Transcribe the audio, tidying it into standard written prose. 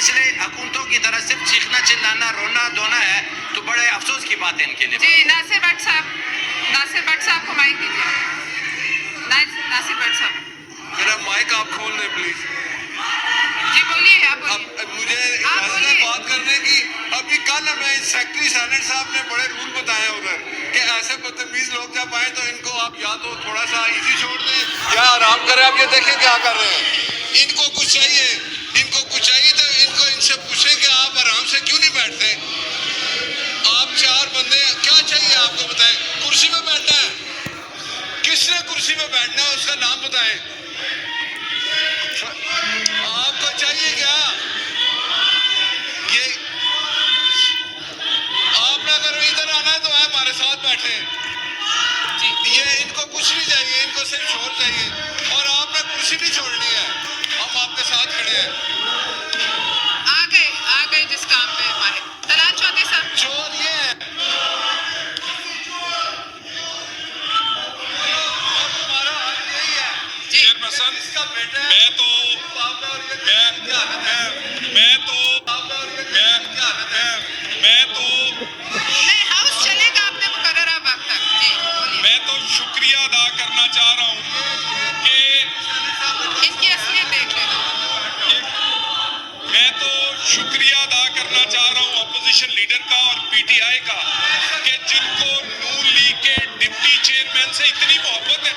पिछले हुकूमतों की तरह सिर्फ चीखना चिल्लाना रोना धोना है, तो बड़े अफसोस की बात है इनके लिए। जी नासिर भट्ट साहब को माइक दीजिए। नासिर भट्ट साहब, मेरा माइक आप खोल दें प्लीज। जी बोलिए, आप बोलिए। अब मुझे इजाजत है बात करने की। अभी कल हमें सेक्रेटरी सेनेट साहब ने बड़े रूल बताए उधर कि ऐसे बदतमीज लोग जब आए तो इनको आप या तो थोड़ा सा इजी छोड़ दें या आराम करें। आप ये देखें क्या कर रहे हैं। इनको कुछ चाहिए तो इनसे पूछें कि आप आराम से क्यों नहीं बैठते। आप चार बंदे, क्या चाहिए आपको बताएं। कुर्सी में बैठना है, किसने कुर्सी में बैठना है उसका नाम बताएं। आपको चाहिए क्या? ये आपने अगर इधर आना है तो हमारे साथ बैठे। ये इनको कुछ नहीं चाहिए, इनको सिर्फ शोर चाहिए और आपने कुर्सी नहीं छोड़नी है। हम आपके साथ खड़े हैं। आ गए जिस काम पे हमारे तलाश चौधरी साहब। चोर ये है और तुम्हारा हक यही है। चेयरपर्सन, इसका बेटा है। मैं तो हाउस चलेगा आपने मुकर्ररा वक्त तक। जी बोलिए। मैं तो शुक्रिया अदा करना चाह रहा हूँ कि इनकी असलियत देख लेना। मैं तो शुक्रिया अदा करना चाह रहा हूँ अपोजिशन लीडर का और पीटीआई का कि जिनको नून लीग के डिप्टी चेयरमैन से इतनी मोहब्बत है